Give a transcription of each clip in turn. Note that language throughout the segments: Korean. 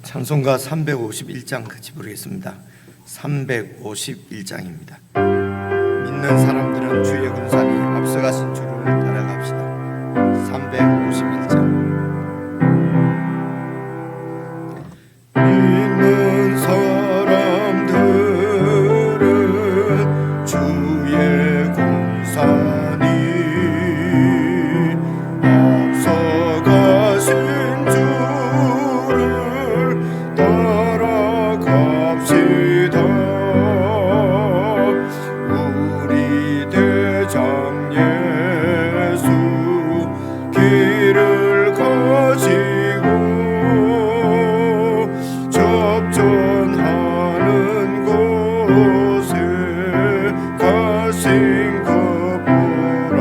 찬송가 351장 같이 부르겠습니다. 351장입니다. 믿는 사람들은 주의 군산이 앞서가신 주를 따라갑시다. 351장. 믿는 사람들은 주의 군산이 앞서가신 주를 따라갑시다. 우리 대장 예수 길을 가시고 접전하는 곳에 가신 것 보라.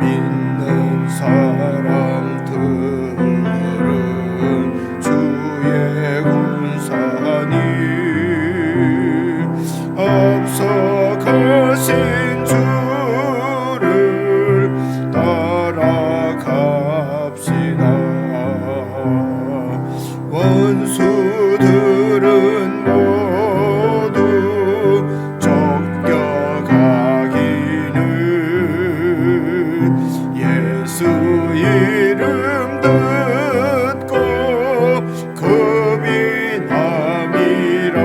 믿는 사람들은 주의 군산이 앞서가신 주를 따라갑시다. 원수들은 모두 쫓겨가기는 예수 이름 듣고 겁이 남이라.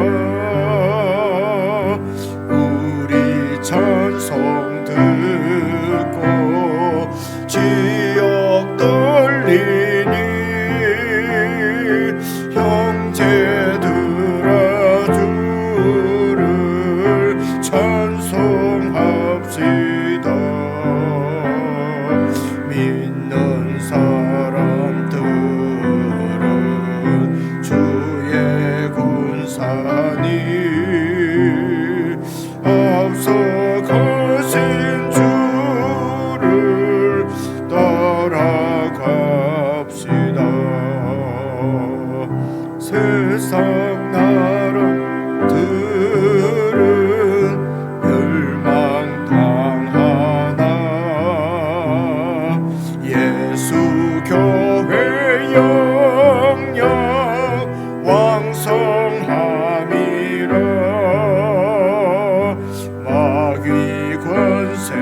우리 찬송 듣고 지옥 떨리니 형제들아 주를 찬송합시다. 믿는 사람들은 주의 군산이 앞서가신 주를 따라갑시다. 세상 나라들은 멸망당하나 예수 교회 영영 왕성함이라. 마귀 권세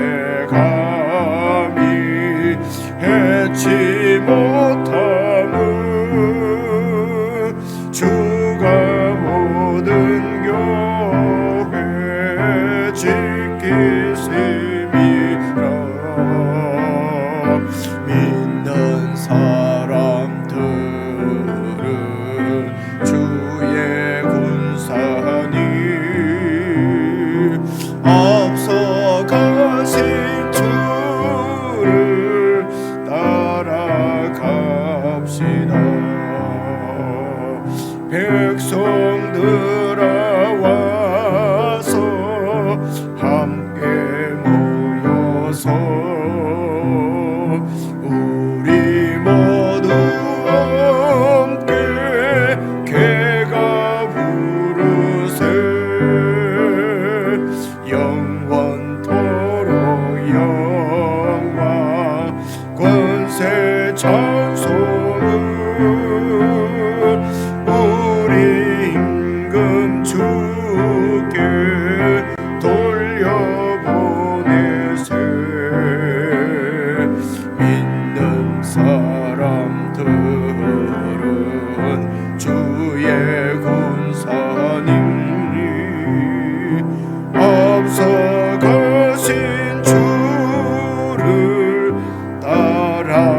감히 해치 못함은 주가 모든 교회 지키심이라. 믿는 사람들은 주의 군산이 앞서가신 주를 따라갑시다. 백성들아 와서 함께 모여서 우리 모두 함께 개가 부르세. 영원토록 영광 권세 찬송은 우리 임금 주께 돌려보내세. 믿는 사람들은 주의 군산이 앞서가신 주를 따라갑시다.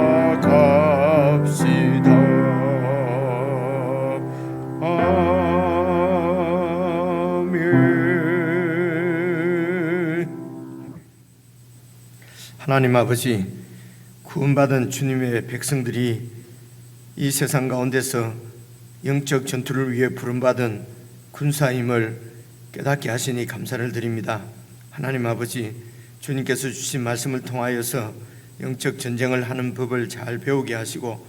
아멘. 하나님 아버지, 구원받은 주님의 백성들이 이 세상 가운데서 영적 전투를 위해 부름받은 군사임을 깨닫게 하시니 감사를 드립니다. 하나님 아버지, 주님께서 주신 말씀을 통하여서 영적 전쟁을 하는 법을 잘 배우게 하시고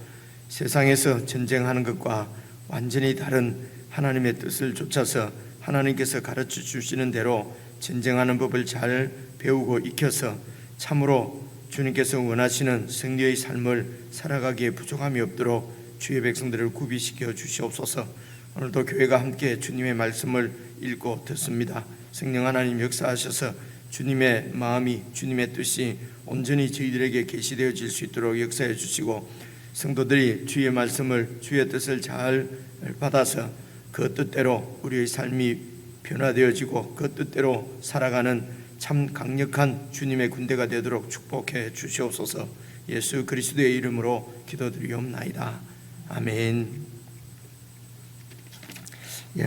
세상에서 전쟁하는 것과 완전히 다른 하나님의 뜻을 쫓아서 하나님께서 가르쳐 주시는 대로 전쟁하는 법을 잘 배우고 익혀서 참으로 주님께서 원하시는 승리의 삶을 살아가기에 부족함이 없도록 주의 백성들을 구비시켜 주시옵소서. 오늘도 교회가 함께 주님의 말씀을 읽고 듣습니다. 성령 하나님 역사하셔서 주님의 마음이, 주님의 뜻이 온전히 저희들에게 계시되어질 수 있도록 역사해 주시고, 성도들이 주의 말씀을, 주의 뜻을 잘 받아서 그 뜻대로 우리의 삶이 변화되어지고 그 뜻대로 살아가는 참 강력한 주님의 군대가 되도록 축복해 주시옵소서. 예수 그리스도의 이름으로 기도드리옵나이다. 아멘.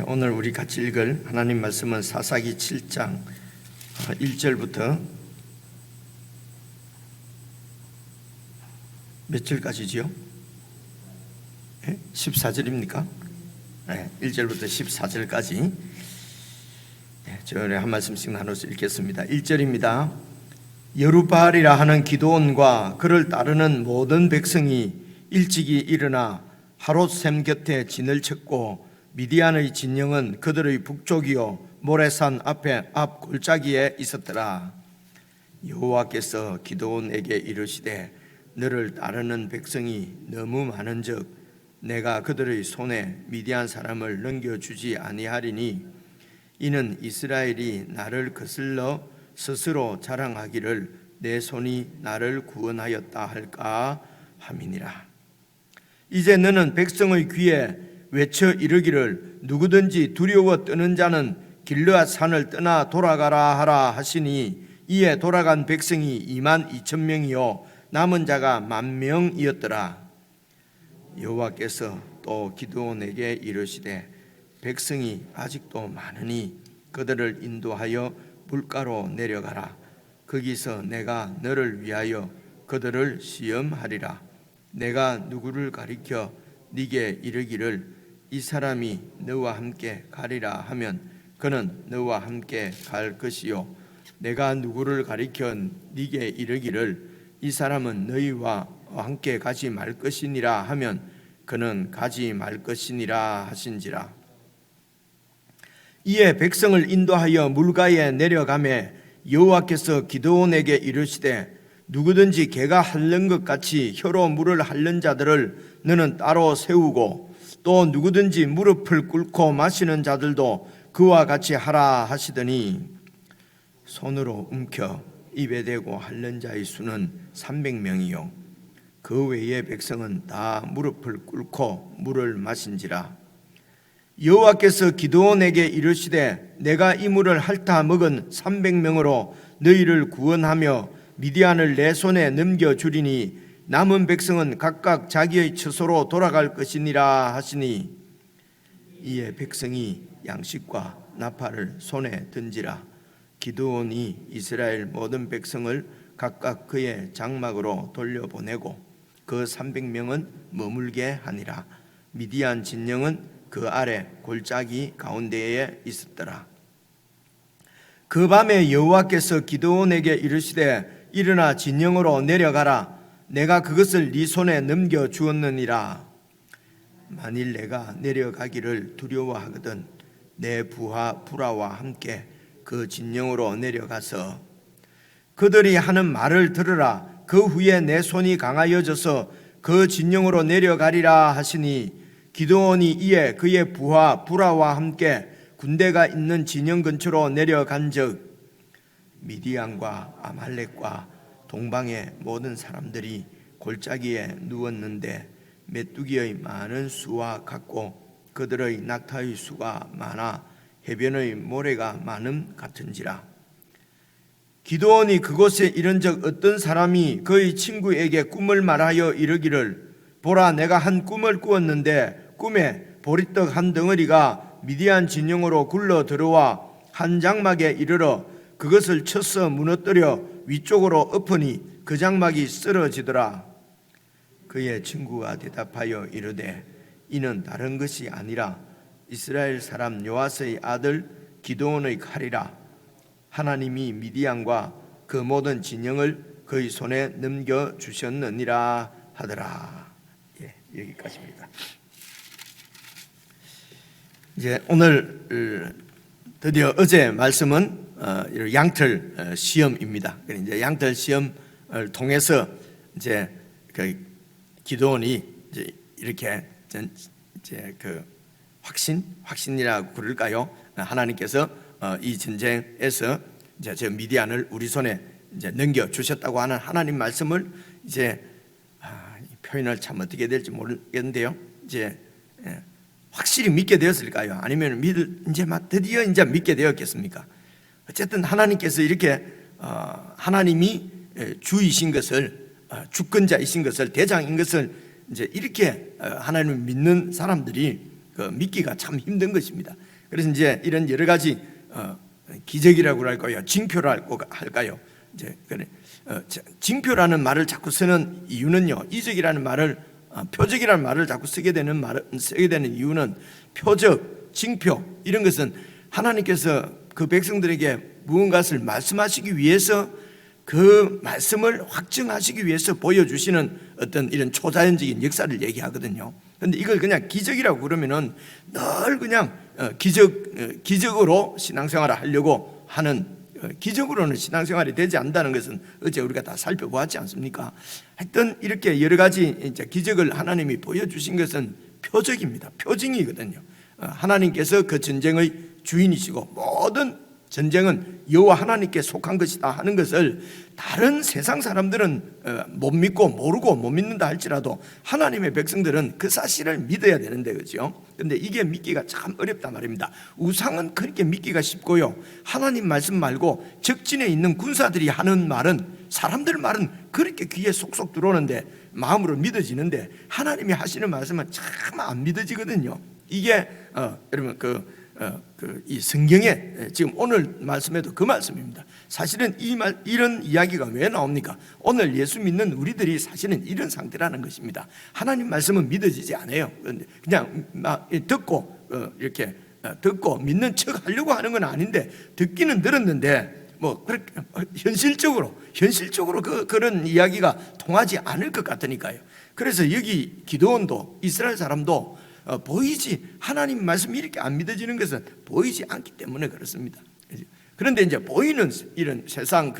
오늘 우리 같이 읽을 하나님 말씀은 사사기 7장 1절부터 몇 절까지지요? 14절입니까? 1절부터 14절까지 저번에 한 말씀씩 나눠서 읽겠습니다. 1절입니다. 여루바알이라 하는 기드온과 그를 따르는 모든 백성이 일찍이 일어나 하롯샘 곁에 진을 쳤고, 미디안의 진영은 그들의 북쪽이요 모레산 앞에 앞 골짜기에 있었더라. 여호와께서 기드온에게 이르시되, 너를 따르는 백성이 너무 많은즉 내가 그들의 손에 미디안 사람을 넘겨주지 아니하리니, 이는 이스라엘이 나를 거슬러 스스로 자랑하기를 내 손이 나를 구원하였다 할까 함이니라. 이제 너는 백성의 귀에 외쳐 이르기를, 누구든지 두려워 떠는 자는 길르앗 산을 떠나 돌아가라 하라 하시니, 이에 돌아간 백성이 22,000명이요 남은 자가 10,000명이었더라. 여호와께서 또 기드온에게 이르시되, 백성이 아직도 많으니 그들을 인도하여 물가로 내려가라. 거기서 내가 너를 위하여 그들을 시험하리라. 내가 누구를 가리켜 네게 이르기를 이 사람이 너와 함께 가리라 하면 그는 너와 함께 갈 것이요, 내가 누구를 가리켜 네게 이르기를 이 사람은 너희와 함께 가지 말 것이니라 하면 그는 가지 말 것이니라 하신지라. 이에 백성을 인도하여 물가에 내려가매 여호와께서 기드온에게 이르시되, 누구든지 개가 핥는 것 같이 혀로 물을 핥는 자들을 너는 따로 세우고, 또 누구든지 무릎을 꿇고 마시는 자들도 그와 같이 하라 하시더니, 손으로 움켜 입에 대고 핥는 자의 수는 300명이요 그 외의 백성은 다 무릎을 꿇고 물을 마신지라. 여호와께서 기드온에게 이르시되, 내가 이 물을 핥아 먹은 300명으로 너희를 구원하며 미디안을 내 손에 넘겨주리니, 남은 백성은 각각 자기의 처소로 돌아갈 것이니라 하시니, 이에 백성이 양식과 나팔을 손에 든지라. 기드온이 이스라엘 모든 백성을 각각 그의 장막으로 돌려보내고 그 300명은 머물게 하니라. 미디안 진영은 그 아래 골짜기 가운데에 있었더라. 그 밤에 여호와께서 기드온에게 이르시되, 일어나 진영으로 내려가라. 내가 그것을 네 손에 넘겨 주었느니라. 만일 내가 내려가기를 두려워하거든 내 부하 부라와 함께 그 진영으로 내려가서 그들이 하는 말을 들으라. 그 후에 내 손이 강하여져서 그 진영으로 내려가리라 하시니, 기드온이 이에 그의 부하 부라와 함께 군대가 있는 진영 근처로 내려간즉 미디안과 아말렉과 동방의 모든 사람들이 골짜기에 누웠는데 메뚜기의 많은 수와 같고 그들의 낙타의 수가 많아 해변의 모래가 많음 같은지라. 기드온이 그곳에 이른 적 어떤 사람이 그의 친구에게 꿈을 말하여 이르기를, 보라, 내가 한 꿈을 꾸었는데 꿈에 보리떡 한 덩어리가 미디안 진영으로 굴러 들어와 한 장막에 이르러 그것을 쳐서 무너뜨려 위쪽으로 엎으니 그 장막이 쓰러지더라. 그의 친구가 대답하여 이르되, 이는 다른 것이 아니라 이스라엘 사람 요아스의 아들 기드온의 칼이라. 하나님이 미디안과 그 모든 진영을 그의 손에 넘겨주셨느니라 하더라. 여기까지입니다. 이제 오늘 드디어 어제 말씀은 양털 시험입니다. 이제 양털 시험을 통해서 이제 그 기드온이 이제 이렇게 이제 그 확신이라고 그럴까요? 하나님께서 이 전쟁에서 이제 저 미디안을 우리 손에 이제 넘겨 주셨다고 하는 하나님 말씀을 이제 표현을 참 어떻게 될지 모르겠는데요. 이제 확실히 믿게 되었을까요? 아니면 이제 드디어 이제 믿게 되었겠습니까? 어쨌든 하나님께서 이렇게 하나님이 주이신 것을, 주권자이신 것을, 대장인 것을 이제 이렇게 하나님을 믿는 사람들이 믿기가 참 힘든 것입니다. 그래서 이제 이런 여러 가지 기적이라고 할까요, 징표라고 할까요? 이제 징표라는 말을 자꾸 쓰는 이유는요, 이적이라는 말을 표적이라는 말을 자꾸 쓰게 되는 이유는 표적, 징표 이런 것은 하나님께서 그 백성들에게 무언가를 말씀하시기 위해서 그 말씀을 확증하시기 위해서 보여주시는 어떤 이런 초자연적인 역사를 얘기하거든요. 그런데 이걸 그냥 기적이라고 그러면은 늘 그냥 기적으로 신앙생활을 하려고 하는, 기적으로는 신앙생활이 되지 않는다는 것은 어제 우리가 다 살펴보았지 않습니까? 하여튼 이렇게 여러 가지 이제 기적을 하나님이 보여주신 것은 표적입니다. 표징이거든요. 하나님께서 그 전쟁의 주인이시고 모든 전쟁은 여호와 하나님께 속한 것이다 하는 것을 다른 세상 사람들은 못 믿고 모르고 못 믿는다 할지라도 하나님의 백성들은 그 사실을 믿어야 되는데, 그렇죠? 근데 이게 믿기가 참 어렵단 말입니다. 우상은 그렇게 믿기가 쉽고요, 하나님 말씀 말고 적진에 있는 군사들이 하는 말은, 사람들 말은 그렇게 귀에 속속 들어오는데 마음으로 믿어지는데 하나님이 하시는 말씀은 참 안 믿어지거든요. 이게 여러분 이 성경에 지금 오늘 말씀에도 그 말씀입니다. 사실은 이런 이야기가 왜 나옵니까? 오늘 예수 믿는 우리들이 사실은 이런 상태라는 것입니다. 하나님 말씀은 믿어지지 않아요. 그냥 듣고 이렇게 듣고 믿는 척 하려고 하는 건 아닌데, 듣기는 들었는데 뭐 그렇게 현실적으로 그런 이야기가 통하지 않을 것 같으니까요. 그래서 여기 기드온도 이스라엘 사람도 보이지, 하나님 말씀이 이렇게 안 믿어지는 것은 보이지 않기 때문에 그렇습니다. 그런데 이제 보이는 이런 세상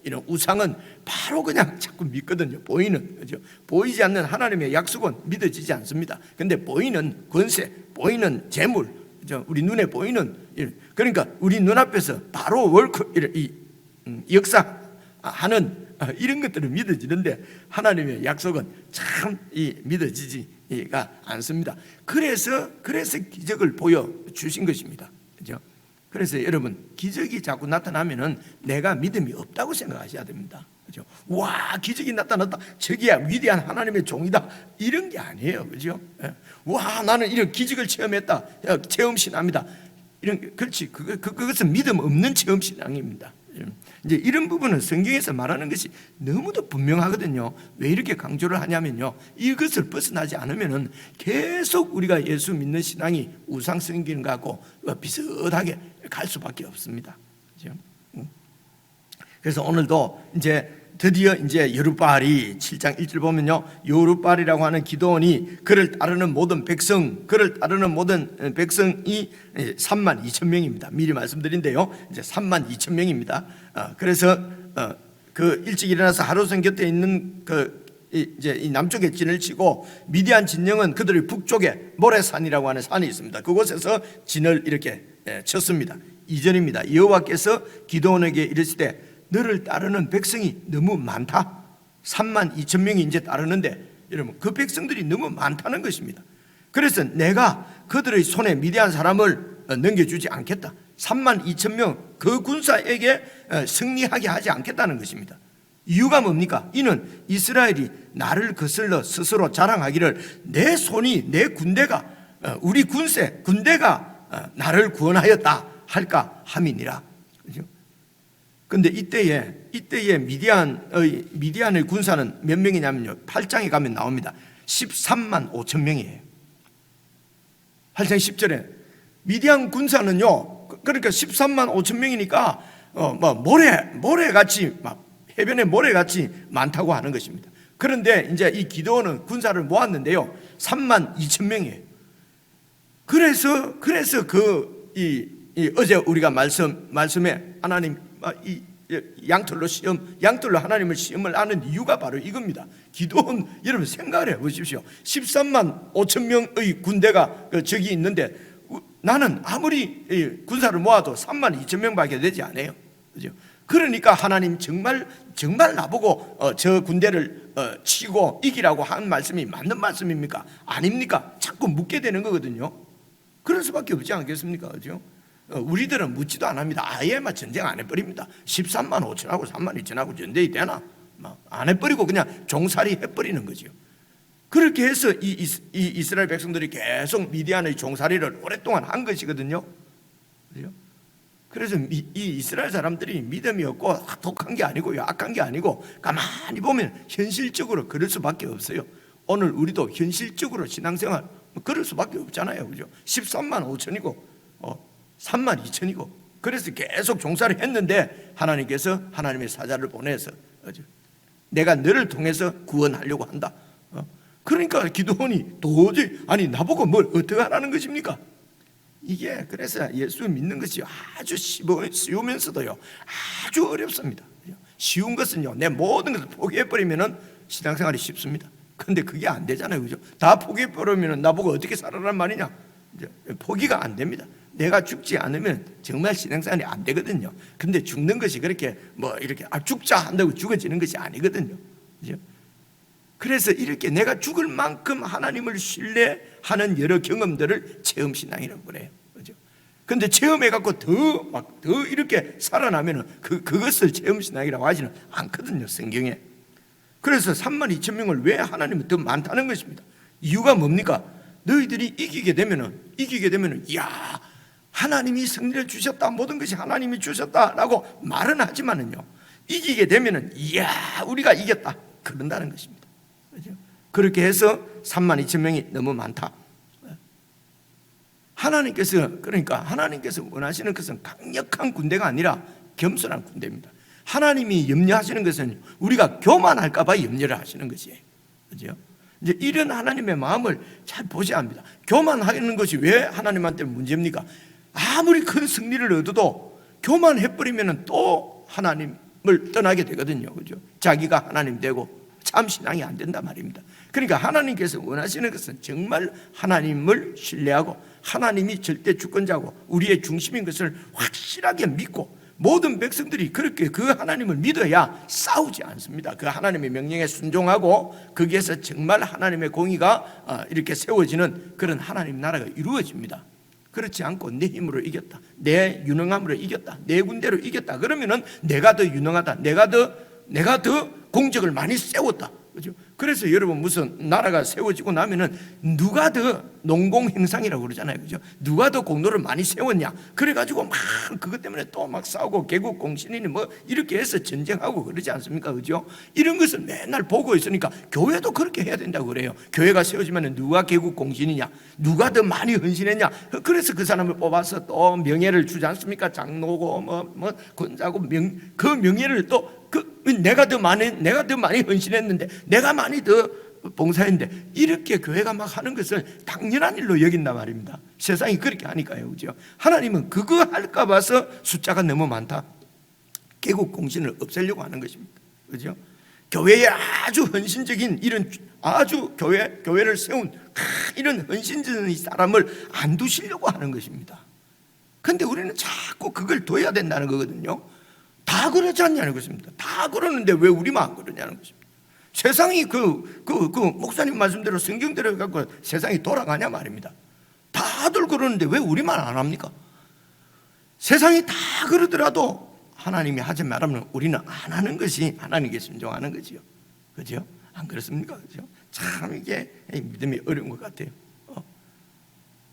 이런 우상은 바로 그냥 자꾸 믿거든요. 그죠? 보이지 않는 하나님의 약속은 믿어지지 않습니다. 그런데 보이는 권세, 보이는 재물, 그죠? 우리 눈에 보이는, 그러니까 우리 눈앞에서 바로 역사하는 이런 것들은 믿어지는데 하나님의 약속은 참 믿어지지가 않습니다. 그래서 기적을 보여주신 것입니다. 그죠? 그래서 여러분, 기적이 자꾸 나타나면은 내가 믿음이 없다고 생각하셔야 됩니다. 그죠? 와, 기적이 나타났다, 저기야 위대한 하나님의 종이다, 이런 게 아니에요. 그죠? 와, 나는 이런 기적을 체험했다, 체험신앙이다, 그렇지, 그것은 믿음 없는 체험신앙입니다. 이제 이런 부분은 성경에서 말하는 것이 너무도 분명하거든요. 왜 이렇게 강조를 하냐면요, 이것을 벗어나지 않으면은 계속 우리가 예수 믿는 신앙이 우상성경과 갖고 비슷하게 갈 수밖에 없습니다. 그렇죠? 그래서 오늘도 이제 드디어 이제 여룻바알이 7장 1절 보면요, 여룻바알이라고 하는 기드온이 그를 따르는 모든 백성이 32,000명입니다. 미리 말씀드린데요, 이제 32,000명입니다. 그래서 그 일찍 일어나서 하루선 곁에 있는 이제 이 남쪽에 진을 치고 미디안 진영은 그들의 북쪽에 모레산이라고 하는 산이 있습니다. 그곳에서 진을 이렇게 쳤습니다. 2절입니다. 여호와께서 기드온에게 이르시되 너를 따르는 백성이 너무 많다. 32,000명이 이제 따르는데, 여러분, 그 백성들이 너무 많다는 것입니다. 그래서 내가 그들의 손에 미디안 사람을 넘겨주지 않겠다. 32,000명 그 군사에게 승리하게 하지 않겠다는 것입니다. 이유가 뭡니까? 이는 이스라엘이 나를 거슬러 스스로 자랑하기를 내 손이, 내 군대가, 우리 군대가 나를 구원하였다 할까 함이니라. 그렇죠? 근데 이때의 미디안의 군사는 몇 명이냐면요, 8장에 가면 나옵니다. 13만 5천 명이에요. 8장 10절에 미디안 군사는요, 그러니까 13만 5천 명이니까 모래같이, 막 해변의 모래같이 많다고 하는 것입니다. 그런데 이제 이 기드온은 군사를 모았는데요, 3만 2천 명이에요. 그래서 어제 우리가 말씀에 하나님 양털로 양털로 하나님을 시험을 하는 이유가 바로 이겁니다. 기도원, 여러분 생각을 해보십시오. 13만 5천 명의 군대가 저기 있는데 나는 아무리 군사를 모아도 3만 2천 명밖에 되지 않아요. 그죠? 그러니까 하나님 정말 나보고 저 군대를 치고 이기라고 한 말씀이 맞는 말씀입니까? 아닙니까? 자꾸 묻게 되는 거거든요. 그럴 수밖에 없지 않겠습니까? 그죠? 우리들은 묻지도 안 합니다. 아예 전쟁 안 해버립니다. 13만 5천하고 3만 2천하고 전쟁이 되나? 안 해버리고 그냥 종살이 해버리는 거죠. 그렇게 해서 이 이스라엘 백성들이 계속 미디안의 종살이를 오랫동안 한 것이거든요. 그죠? 그래서 이 이스라엘 사람들이 믿음이 없고 독한 게 아니고 악한 게 아니고 가만히 보면 현실적으로 그럴 수밖에 없어요. 오늘 우리도 현실적으로 신앙생활 그럴 수밖에 없잖아요. 그죠? 13만 5천이고 3만 2천이고 그래서 계속 종살이 했는데 하나님께서 하나님의 사자를 보내서 내가 너를 통해서 구원하려고 한다. 그러니까 기도원이 도저히 아니 나보고 뭘 어떻게 하라는 것입니까? 이게 그래서 예수 믿는 것이 아주 쉬우면서도요 아주 어렵습니다. 쉬운 것은요 내 모든 것을 포기해버리면 신앙생활이 쉽습니다. 그런데 그게 안 되잖아요. 그죠? 다 포기해버리면 나보고 어떻게 살아란 말이냐? 포기가 안 됩니다. 내가 죽지 않으면 정말 신앙생활이 안 되거든요. 근데 죽는 것이 그렇게 이렇게 죽자 한다고 죽어지는 것이 아니거든요. 그죠? 그래서 이렇게 내가 죽을 만큼 하나님을 신뢰하는 여러 경험들을 체험신앙이라고 그래요. 그죠? 근데 체험해갖고 더 이렇게 살아나면은 그것을 체험신앙이라고 하지는 않거든요, 성경에. 그래서 3만 2천 명을 왜 하나님은 더 많다는 것입니다. 이유가 뭡니까? 너희들이 이기게 되면은, 이야, 하나님이 승리를 주셨다, 모든 것이 하나님이 주셨다라고 말은 하지만은요, 이기게 되면은, 이야, 우리가 이겼다. 그런다는 것입니다. 그렇죠? 그렇게 해서 3만 2천 명이 너무 많다. 그러니까 하나님께서 원하시는 것은 강력한 군대가 아니라 겸손한 군대입니다. 하나님이 염려하시는 것은 우리가 교만할까봐 염려를 하시는 것이에요. 그렇죠? 이제 이런 하나님의 마음을 잘 보셔야 합니다. 교만하는 것이 왜 하나님한테 문제입니까? 아무리 큰 승리를 얻어도 교만해버리면 또 하나님을 떠나게 되거든요. 그죠? 자기가 하나님 되고 참 신앙이 안 된단 말입니다. 그러니까 하나님께서 원하시는 것은 정말 하나님을 신뢰하고 하나님이 절대 주권자고 우리의 중심인 것을 확실하게 믿고 모든 백성들이 그렇게 그 하나님을 믿어야 싸우지 않습니다. 그 하나님의 명령에 순종하고 거기에서 정말 하나님의 공의가 이렇게 세워지는 그런 하나님 나라가 이루어집니다. 그렇지 않고 내 힘으로 이겼다, 내 유능함으로 이겼다, 내 군대로 이겼다 그러면은 내가 더 유능하다, 내가 더 공적을 많이 세웠다. 그죠? 그래서 여러분 무슨 나라가 세워지고 나면은 누가 더 농공행상이라고 그러잖아요. 그죠? 누가 더 공로를 많이 세웠냐? 그래가지고 막 그것 때문에 또 막 싸우고 개국공신이니 이렇게 해서 전쟁하고 그러지 않습니까? 그죠? 이런 것을 맨날 보고 있으니까 교회도 그렇게 해야 된다고 그래요. 교회가 세워지면 누가 개국공신이냐? 누가 더 많이 헌신했냐? 그래서 그 사람을 뽑아서 또 명예를 주지 않습니까? 장로고 권사고 그 명예를 또 내가 더 많이 헌신했는데 내가 많이 더 봉사했는데 이렇게 교회가 막 하는 것을 당연한 일로 여긴단 말입니다. 세상이 그렇게 하니까요. 그죠? 하나님은 그거 할까 봐서 숫자가 너무 많다. 개국공신을 없애려고 하는 것입니다. 그죠? 교회에 아주 헌신적인 이런 아주 교회를 세운 이런 헌신적인 사람을 안 두시려고 하는 것입니다. 그런데 우리는 자꾸 그걸 둬야 된다는 거거든요. 다 그러지 않냐는 것입니다. 다 그러는데 왜 우리만 안 그러냐는 것입니다. 세상이 그 목사님 말씀대로 성경대로 갖고 세상이 돌아가냐 말입니다. 다들 그러는데 왜 우리만 안 합니까? 세상이 다 그러더라도 하나님이 하지 말하면 우리는 안 하는 것이 하나님께 순종하는 거지요. 그죠? 안 그렇습니까? 그죠? 참 이게 믿음이 어려운 것 같아요.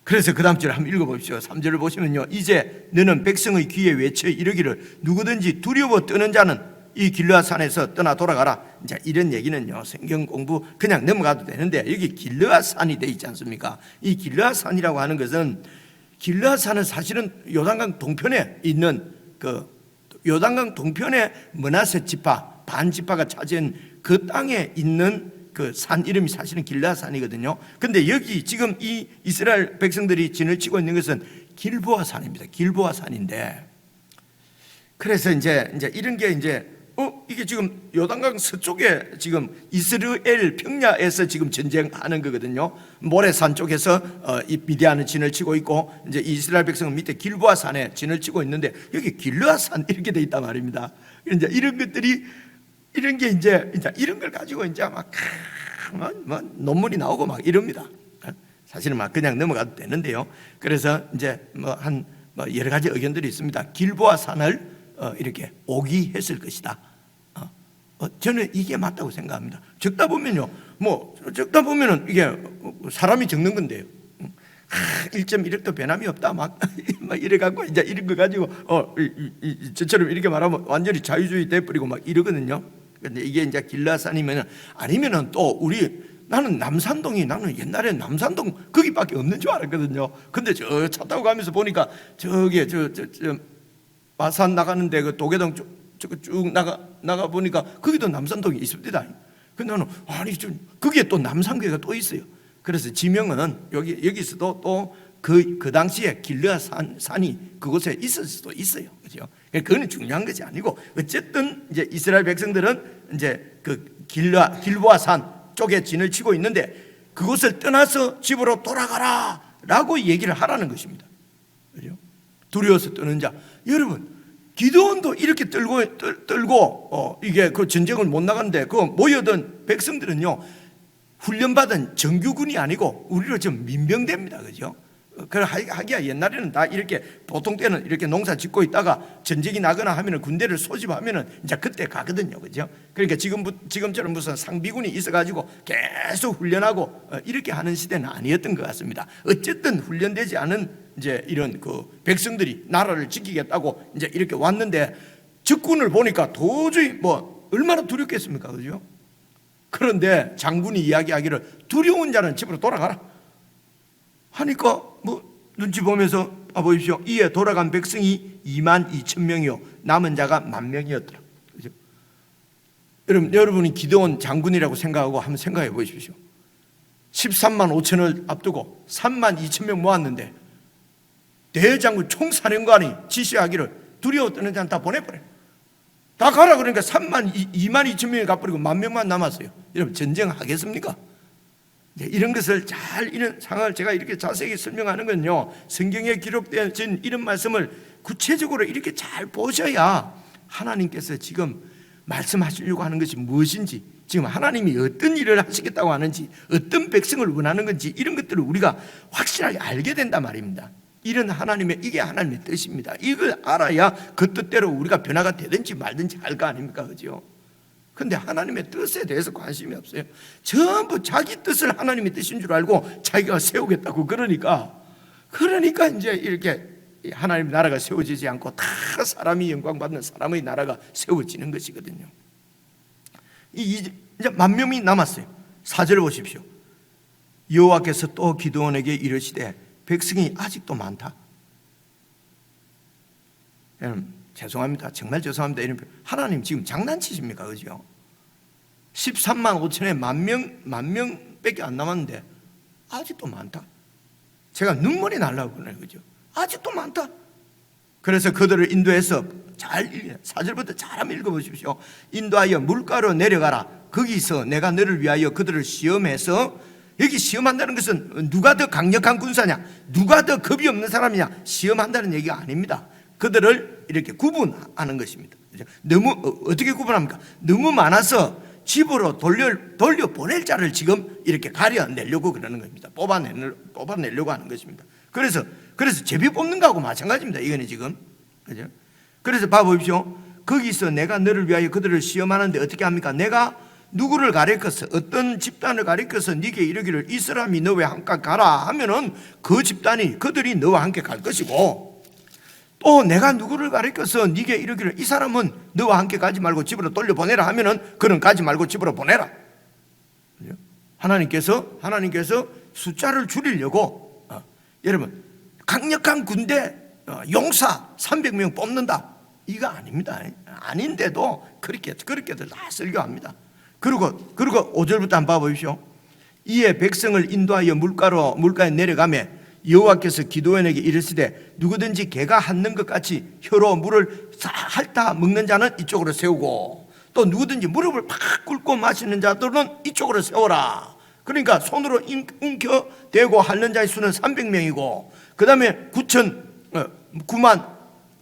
그래서 그 다음 절을 한번 읽어보십시오. 3절을 보시면요, 이제 너는 백성의 귀에 외쳐 이르기를 누구든지 두려워 떠는 자는 이 길르앗 산에서 떠나 돌아가라. 이제 이런 얘기는요, 성경 공부 그냥 넘어가도 되는데 여기 길르앗 산이 돼 있지 않습니까? 이 길르앗 산이라고 하는 것은 길르앗 산은 사실은 요단강 동편에 있는 요단강 동편에 므낫세 지파 반 지파가 차지한 그 땅에 있는 그 산 이름이 사실은 길르앗 산이거든요. 근데 여기 지금 이 이스라엘 백성들이 진을 치고 있는 것은 길보아 산입니다. 길보아 산인데 그래서 이제 이런 게 이게 지금 요단강 서쪽에 지금 이스라엘 평야에서 지금 전쟁하는 거거든요. 모래산 쪽에서 이 미디안은 진을 치고 있고, 이제 이스라엘 백성은 밑에 길보아 산에 진을 치고 있는데, 여기 길르아 산 이렇게 돼 있단 말입니다. 이제 이런 것들이, 이런 게 이제 이런 걸 가지고 이제 막 논문이 나오고 막 이럽니다. 사실은 막 그냥 넘어가도 되는데요. 그래서 이제 여러 가지 의견들이 있습니다. 길보아 산을 이렇게 오기했을 것이다. 저는 이게 맞다고 생각합니다. 적다 보면요, 적다 보면은 이게 사람이 적는 건데요. 1.1획도 변함이 없다. 막 이래갖고 이제 이런 거 가지고 저처럼 이렇게 말하면 완전히 자유주의 돼버리고 막 이러거든요. 근데 이게 이제 길라산이면은, 아니면은 또 나는 옛날에 남산동 거기밖에 없는 줄 알았거든요. 근데 저 차 타고 가면서 보니까 저기 마산 나가는데 그 도계동 쭉 나가 보니까 거기도 남산동이 있습니다. 근데 나는 거기에 또 남산교회가 또 있어요. 그래서 지명은 여기서도 또 그 당시에 길르아 산이 그곳에 있을 수도 있어요. 그죠? 그거는 중요한 것이 아니고, 어쨌든 이제 이스라엘 백성들은 이제 그 길보아 산 쪽에 진을 치고 있는데, 그곳을 떠나서 집으로 돌아가라라고 얘기를 하라는 것입니다. 그죠? 두려워서 떠는 자. 여러분, 기드온도 이렇게 떨고 이게 그 전쟁을 못 나가는데, 그 모여든 백성들은요, 훈련받은 정규군이 아니고 우리로 좀 민병대입니다. 그죠? 하기야 옛날에는 다 이렇게, 보통 때는 이렇게 농사 짓고 있다가 전쟁이 나거나 하면은 군대를 소집하면은 이제 그때 가거든요. 그죠? 그러니까 지금처럼 무슨 상비군이 있어가지고 계속 훈련하고 이렇게 하는 시대는 아니었던 것 같습니다. 어쨌든 훈련되지 않은 이제 이런 그 백성들이 나라를 지키겠다고 이제 이렇게 왔는데, 적군을 보니까 도저히 얼마나 두렵겠습니까? 그죠? 그런데 장군이 이야기하기를 두려운 자는 집으로 돌아가라 하니까 눈치 보면서 보십시오. 이에 돌아간 백성이 22,000명이요 남은 자가 10,000명이었더라. 그죠? 여러분이 기드온 장군이라고 생각하고 한번 생각해 보십시오. 13만 5천을 앞두고 32,000명 모았는데, 대장군 총사령관이 지시하기를 두려워 떠는 자는 다 보내버려. 다 가라 그러니까 22,000명이 가버리고 10,000명만 남았어요. 여러분, 전쟁하겠습니까? 이런 것을 이런 상황을 제가 이렇게 자세히 설명하는 건요, 성경에 기록된 이런 말씀을 구체적으로 이렇게 잘 보셔야 하나님께서 지금 말씀하시려고 하는 것이 무엇인지, 지금 하나님이 어떤 일을 하시겠다고 하는지, 어떤 백성을 원하는 건지, 이런 것들을 우리가 확실하게 알게 된단 말입니다. 이게 하나님의 뜻입니다. 이걸 알아야 그 뜻대로 우리가 변화가 되든지 말든지 할 거 아닙니까? 그죠? 근데 하나님의 뜻에 대해서 관심이 없어요. 전부 자기 뜻을 하나님의 뜻인 줄 알고 자기가 세우겠다고 그러니까 이제 이렇게 하나님의 나라가 세워지지 않고 다 사람이 영광받는 사람의 나라가 세워지는 것이거든요. 이제 10,000명이 남았어요. 4절 보십시오. 여호와께서 또 기드온에게 이르시되 백성이 아직도 많다. 죄송합니다. 정말 죄송합니다. 하나님 지금 장난치십니까? 그죠? 13만 5천에 10,000명밖에 안 남았는데 아직도 많다. 제가 눈물이 날라고 그러네요. 그죠? 아직도 많다. 그래서 그들을 인도해서 4절부터 잘 한번 읽어보십시오. 인도하여 물가로 내려가라. 거기서 내가 너를 위하여 그들을 시험해서, 여기 시험한다는 것은 누가 더 강력한 군사냐, 누가 더 겁이 없는 사람이냐, 시험한다는 얘기가 아닙니다. 그들을 이렇게 구분하는 것입니다. 어떻게 구분합니까? 너무 많아서 집으로 돌려 보낼 자를 지금 이렇게 가려내려고 그러는 겁니다. 뽑아내려고 하는 것입니다. 그래서 제비 뽑는 거하고 마찬가지입니다. 이거는 지금. 그죠? 그래서 봐보십시오. 거기서 내가 너를 위하여 그들을 시험하는데 어떻게 합니까? 내가 누구를 가리켜서, 어떤 집단을 가리켜서 네게 이르기를 이 사람이 너와 함께 가라 하면은 그 집단이, 그들이 너와 함께 갈 것이고, 또 내가 누구를 가리켜서 네게 이르기를 이 사람은 너와 함께 가지 말고 집으로 돌려보내라 하면은 그는 가지 말고 집으로 보내라. 하나님께서 숫자를 줄이려고 여러분, 강력한 군대 용사 300명 뽑는다, 이거 아닙니다. 아닌데도 그렇게들 다 설교합니다. 그리고 5절부터 한번 봐보십시오. 이에 백성을 인도하여 물가에 내려가매 여호와께서 기드온에게 이르시되 누구든지 개가 핥는 것 같이 혀로 물을 싹 핥아 먹는 자는 이쪽으로 세우고 또 누구든지 무릎을 팍 꿇고 마시는 자들은 이쪽으로 세워라. 그러니까 손으로 움켜 대고 핥는 자의 수는 300명이고 그 다음에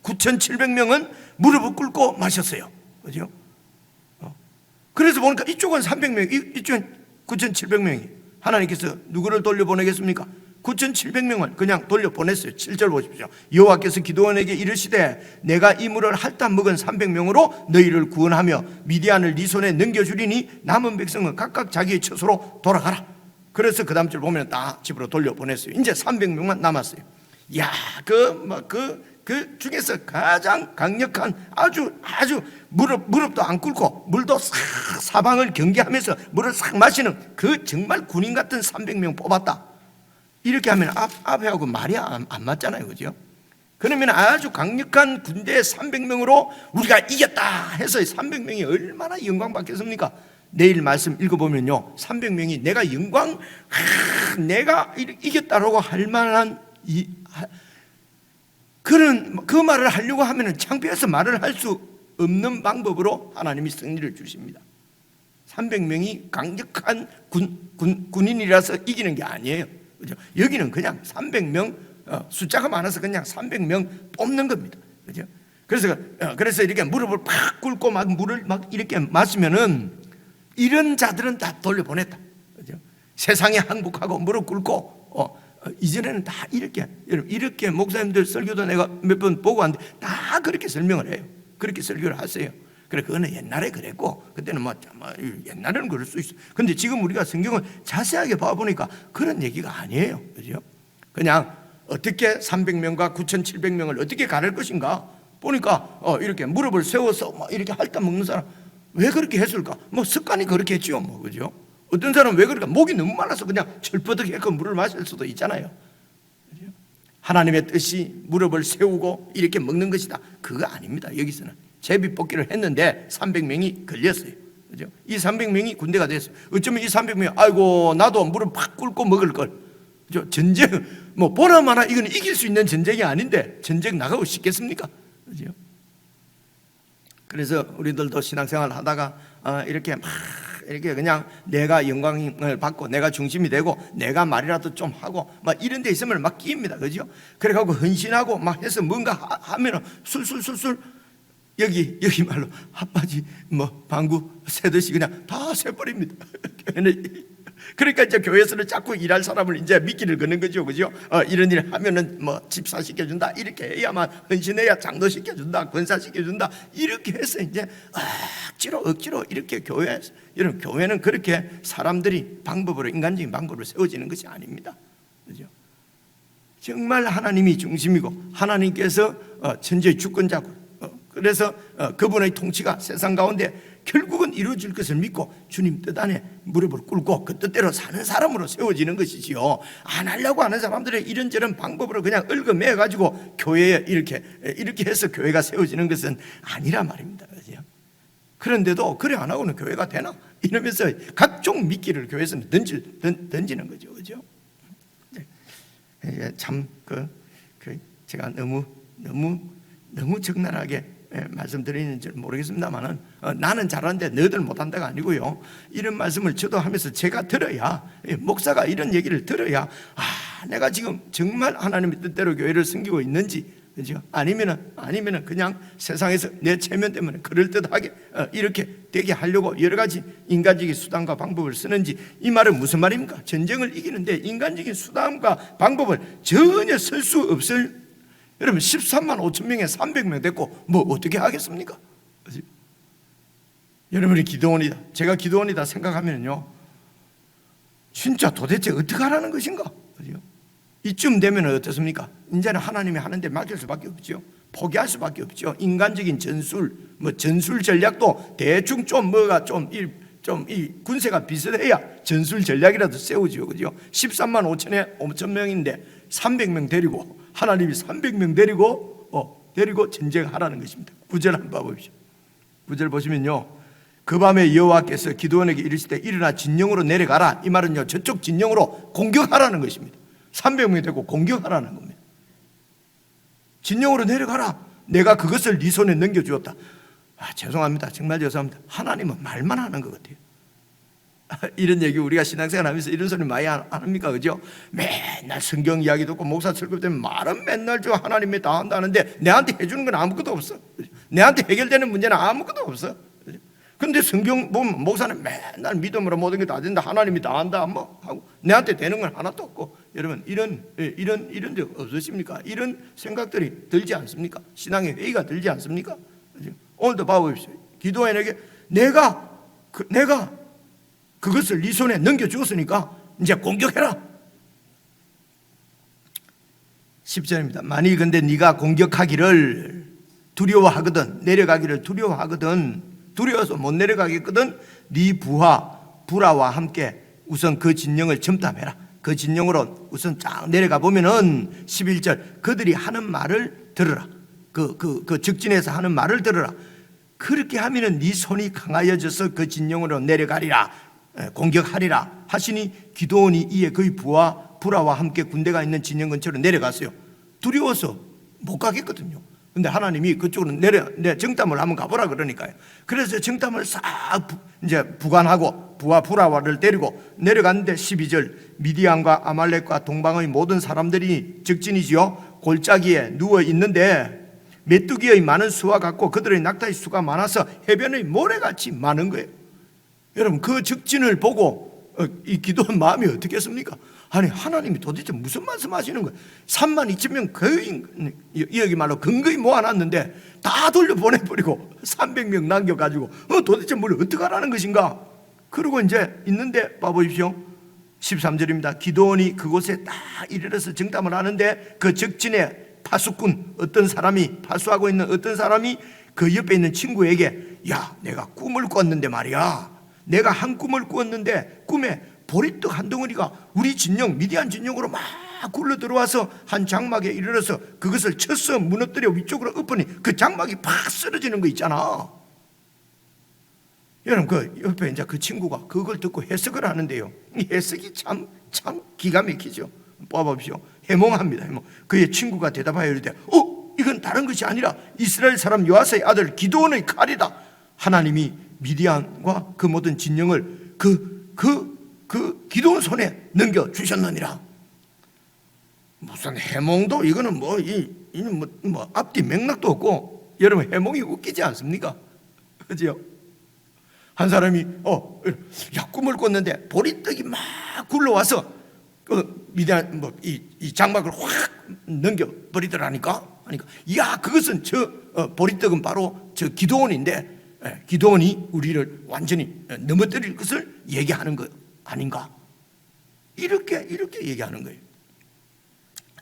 9,700명은 무릎을 꿇고 마셨어요. 그죠? 그래서 보니까 이쪽은 300명, 이쪽은 9,700명이. 하나님께서 누구를 돌려보내겠습니까? 9,700명을 그냥 돌려보냈어요. 7절 보십시오. 여호와께서 기드온에게 이르시되 내가 이 물을 핥아 먹은 300명으로 너희를 구원하며 미디안을 네 손에 넘겨주리니 남은 백성은 각각 자기의 처소로 돌아가라. 그래서 그 다음 절 보면 다 집으로 돌려보냈어요. 이제 300명만 남았어요. 야, 그 중에서 가장 강력한 아주 무릎도 안 꿇고 물도 싹 사방을 경계하면서 물을 싹 마시는 그 정말 군인 같은 300명 뽑았다. 이렇게 하면 앞에하고 말이 안 맞잖아요. 그죠? 그러면 아주 강력한 군대 300명으로 우리가 이겼다 해서 300명이 얼마나 영광 받겠습니까? 내일 말씀 읽어보면요 300명이 내가 내가 이겼다라고 할 만한 그 말을 하려고 하면 창피해서 말을 할 수 없는 방법으로 하나님이 승리를 주십니다. 300명이 강력한 군인이라서 이기는 게 아니에요. 그죠? 여기는 그냥 300명 숫자가 많아서 그냥 300명 뽑는 겁니다. 그죠? 그래서 이렇게 무릎을 팍 꿇고 막 물을 막 이렇게 마시면은 이런 자들은 다 돌려보냈다. 그죠? 세상에 항복하고 무릎 꿇고 이전에는 다 이렇게 목사님들 설교도 내가 몇 번 보고 왔는데 다 그렇게 설명을 해요. 그렇게 설교를 하세요. 그래, 그거는 옛날에 그랬고, 그때는 옛날에는 그럴 수 있어. 근데 지금 우리가 성경을 자세하게 봐보니까 그런 얘기가 아니에요. 그죠? 그냥 어떻게 300명과 9,700명을 어떻게 가를 것인가 보니까 이렇게 무릎을 세워서 막 이렇게 핥아 먹는 사람 왜 그렇게 했을까? 습관이 그렇게 했죠. 그죠? 어떤 사람은 왜 그럴까? 목이 너무 말라서 그냥 철버덕해서 물을 마실 수도 있잖아요. 그죠? 하나님의 뜻이 무릎을 세우고 이렇게 먹는 것이다. 그거 아닙니다. 여기서는 제비 뽑기를 했는데 300명이 걸렸어요. 그죠? 이 300명이 군대가 됐어요. 어쩌면 이 300명이 아이고 나도 무릎 팍 꿇고 먹을 걸. 그죠? 전쟁 보나마나 이건 이길 수 있는 전쟁이 아닌데 전쟁 나가고 싶겠습니까? 그죠? 그래서 우리들도 신앙생활 하다가 이렇게 그냥 내가 영광을 받고 내가 중심이 되고 내가 말이라도 좀 하고 막 이런 데 있으면 막 끼입니다. 그죠? 그래가지고 헌신하고 막 해서 뭔가 하면은 술술술술 여기 말로 핫바지 방구 새듯이 그냥 다 새버립니다. 그러니까 이제 교회에서는 자꾸 일할 사람을 이제 미끼를 거는 거죠. 그죠? 이런 일 하면은 집사시켜준다. 이렇게 해야만 헌신해야 장로시켜준다. 권사시켜준다. 이렇게 해서 이제 억지로 이렇게 여러분, 교회는 그렇게 사람들이 인간적인 방법으로 세워지는 것이 아닙니다. 그죠? 정말 하나님이 중심이고 하나님께서 천지의 주권자고 그래서 그분의 통치가 세상 가운데 결국은 이루어질 것을 믿고 주님 뜻 안에 무릎을 꿇고 그 뜻대로 사는 사람으로 세워지는 것이지요. 안 하려고 하는 사람들의 이런저런 방법으로 그냥 얽어매가지고 교회에 이렇게 해서 교회가 세워지는 것은 아니란 말입니다. 그죠? 그런데도 그래 안 하고는 교회가 되나? 이러면서 각종 미끼를 교회에서는 던지는 거죠. 그죠? 참 제가 너무 적나라하게 말씀드리는지 모르겠습니다만은 나는 잘하는데 너희들 못한다가 아니고요. 이런 말씀을 저도 하면서 제가 들어야 목사가 이런 얘기를 들어야 내가 지금 정말 하나님의 뜻대로 교회를 섬기고 있는지 그죠? 아니면은 그냥 세상에서 내 체면 때문에 그럴듯하게 이렇게 되게 하려고 여러 가지 인간적인 수단과 방법을 쓰는지. 이 말은 무슨 말입니까? 전쟁을 이기는데 인간적인 수단과 방법을 전혀 쓸 수 없을 여러분 13만 5천 명에 300명 됐고 어떻게 하겠습니까? 그치? 여러분이 기도원이다, 제가 기도원이다 생각하면요 진짜 도대체 어떻게 하라는 것인가? 그죠? 이쯤 되면 어떻습니까? 이제는 하나님이 하는데 맡길 수밖에 없죠. 포기할 수밖에 없죠. 인간적인 전술 전략도 대충 이 군세가 비슷해야 전술 전략이라도 세우죠. 그죠? 13만 5천 명인데 300명 데리고 하나님이 300명 데리고 전쟁하라는 것입니다. 9절 한번 봐보십시오. 9절 보시면요 그 밤에 여호와께서 기드온에게 이르시되 일어나 진영으로 내려가라. 이 말은요 저쪽 진영으로 공격하라는 것입니다. 300명이 되고 공격하라는 겁니다. 진영으로 내려가라. 내가 그것을 네 손에 넘겨주었다. 죄송합니다. 정말 죄송합니다. 하나님은 말만 하는 것 같아요. 이런 얘기 우리가 신앙생활 하면서 이런 소리 많이 안 합니까? 그죠? 맨날 성경 이야기 듣고 목사 설교 때문에 말은 맨날 저 하나님이 다 한다는데 내한테 해주는 건 아무것도 없어. 내한테 해결되는 문제는 아무것도 없어. 근데 성경 보면 목사는 맨날 믿음으로 모든 게 다 된다. 하나님이 다 한다. 뭐 하고 내한테 되는 건 하나도 없고. 여러분 이런 적 없으십니까? 이런 생각들이 들지 않습니까? 신앙의 회의가 들지 않습니까? 오늘도 봐보십시오. 기도원에게 내가 그것을 네 손에 넘겨주었으니까 이제 공격해라. 10절입니다. 만일 근데 네가 공격하기를 두려워하거든, 내려가기를 두려워하거든, 두려워서 못 내려가겠거든, 네 부하와 함께 우선 그 진영을 점탐해라. 그 진영으로 우선 쫙 내려가 보면은 11절 그들이 하는 말을 들으라. 그 적진에서 하는 말을 들으라. 그렇게 하면은 네 손이 강하여져서 그 진영으로 내려가리라, 공격하리라 하시니 기드온이 이에 그의 부하와 함께 군대가 있는 진영 근처로 내려갔어요. 두려워서 못 가겠거든요. 근데 하나님이 그쪽으로 내 정탐을 한번 가보라 그러니까요. 그래서 정탐을 싹 이제 부관하고 부하를 데리고 내려갔는데 12절 미디안과 아말렉과 동방의 모든 사람들이 적진이지요 골짜기에 누워 있는데 메뚜기의 많은 수와 같고 그들의 낙타의 수가 많아서 해변의 모래같이 많은 거예요. 여러분 그 적진을 보고 이 기도한 마음이 어떻겠습니까? 아니 하나님이 도대체 무슨 말씀하시는 거예요? 32,000명 거의 여기 말로 근거히 모아놨는데 다 돌려보내버리고 300명 남겨가지고 도대체 뭘 어떻게 하라는 것인가? 그러고 이제 있는데 봐보십시오. 13절입니다. 기드온이 그곳에 딱 이르러서 정탐을 하는데 그 적진에 파수꾼 어떤 사람이 파수하고 있는 어떤 사람이 그 옆에 있는 친구에게 야 내가 꿈을 꿨는데 말이야, 내가 한 꿈을 꿨는데 꿈에 보리떡 한 덩어리가 우리 진영 미디안 진영으로 막 굴러 들어와서 한 장막에 이르러서 그것을 쳐서 무너뜨려 위쪽으로 엎으니 그 장막이 팍 쓰러지는 거 있잖아. 여러분 그 옆에 이제 그 친구가 그걸 듣고 해석을 하는데요, 이 해석이 참 기가 막히죠. 뽑아보십시오. 해몽합니다. 해몽. 그의 친구가 대답하여 이르되 이건 다른 것이 아니라 이스라엘 사람 요아스의 아들 기드온의 칼이다. 하나님이 미디안과 그 모든 진영을 그 기드온 손에 넘겨주셨느니라. 무슨 해몽도 이거는 뭐 앞뒤 맥락도 없고 여러분 해몽이 웃기지 않습니까? 그죠? 한 사람이 꿈을 꿨는데 보리떡이 막 굴러와서 미디안 이 장막을 확 넘겨버리더라니까. 그러니까 그것은 보리떡은 바로 저 기드온인데 기드온이 우리를 완전히 넘어뜨릴 것을 얘기하는 거 아닌가? 이렇게 얘기하는 거예요.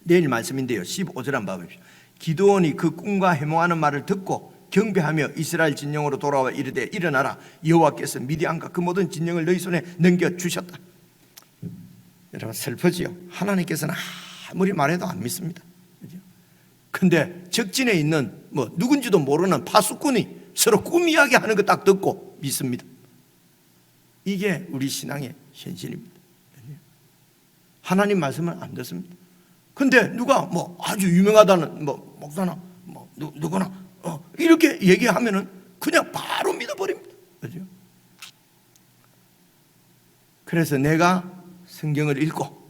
내일 말씀인데요. 15절 한번 봐보십시오. 기드온이 그 꿈과 해몽하는 말을 듣고 경배하며 이스라엘 진영으로 돌아와 이르되 일어나라, 여호와께서 미디안과 그 모든 진영을 너희 손에 넘겨주셨다. 여러분 슬프지요. 하나님께서는 아무리 말해도 안 믿습니다. 그런데 적진에 있는 누군지도 모르는 파수꾼이 서로 꿈 이야기하는 거 딱 듣고 믿습니다. 이게 우리 신앙의 현실입니다. 하나님 말씀은 안 듣습니다. 근데 누가 아주 유명하다는 목사나 누구나 이렇게 얘기하면은 그냥 바로 믿어버립니다. 그죠? 그래서 내가 성경을 읽고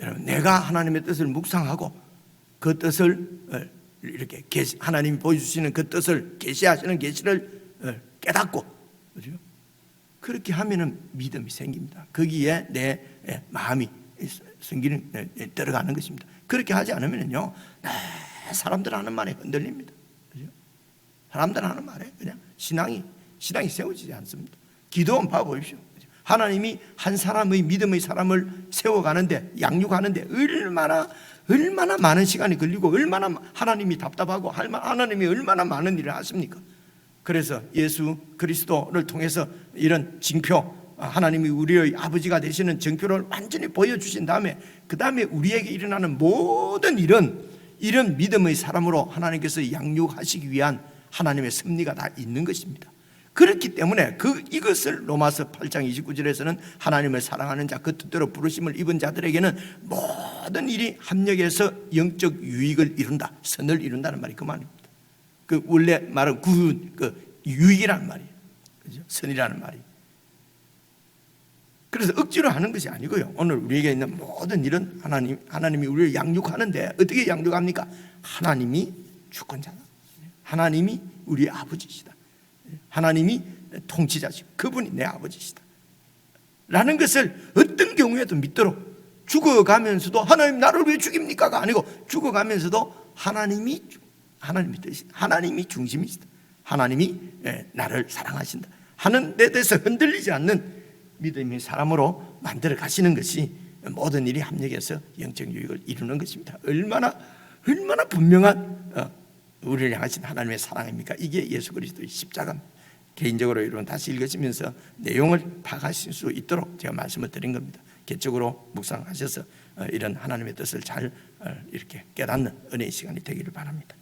여러분 내가 하나님의 뜻을 묵상하고 그 뜻을 이렇게 하나님이 보여주시는 그 뜻을 계시하시는 계시를 깨닫고 그죠? 그렇게 하면은 믿음이 생깁니다. 거기에 내 마음이 성기는 들어가는 것입니다. 그렇게 하지 않으면요 사람들 하는 말에 흔들립니다. 그죠? 사람들 하는 말에 그냥 신앙이 세워지지 않습니다. 기도원 봐보십시오. 하나님이 한 사람의 믿음의 사람을 세워가는데 양육하는데 얼마나 많은 시간이 걸리고 얼마나 하나님이 답답하고 하나님이 얼마나 많은 일을 하십니까? 그래서 예수 그리스도를 통해서 이런 징표, 하나님이 우리의 아버지가 되시는 징표를 완전히 보여주신 다음에 그 다음에 우리에게 일어나는 모든 이런 믿음의 사람으로 하나님께서 양육하시기 위한 하나님의 섭리가 다 있는 것입니다. 그렇기 때문에 이것을 로마서 8장 29절에서는 하나님을 사랑하는 자, 그 뜻대로 부르심을 입은 자들에게는 모든 일이 합력해서 영적 유익을 이룬다, 선을 이룬다는 말이 그 말입니다. 그 원래 말은 유익이라는 말이에요. 그죠? 선이라는 말이. 그래서 억지로 하는 것이 아니고요. 오늘 우리에게 있는 모든 일은 하나님이 우리를 양육하는데 어떻게 양육합니까? 하나님이 주권자다. 하나님이 우리의 아버지시다. 하나님이 통치자시고 그분이 내 아버지시다 라는 것을 어떤 경우에도 믿도록, 죽어가면서도 하나님 나를 왜 죽입니까가 아니고 죽어가면서도 하나님이 중심이시다, 하나님이 나를 사랑하신다 하는 데 대해서 흔들리지 않는 믿음의 사람으로 만들어 가시는 것이 모든 일이 합력해서 영적 유익을 이루는 것입니다. 얼마나 분명한 우리를 향하신 하나님의 사랑입니까? 이게 예수 그리스도의 십자가입니다. 개인적으로 여러분 다시 읽으시면서 내용을 파악하실 수 있도록 제가 말씀을 드린 겁니다. 개적으로 묵상하셔서 이런 하나님의 뜻을 잘 이렇게 깨닫는 은혜의 시간이 되기를 바랍니다.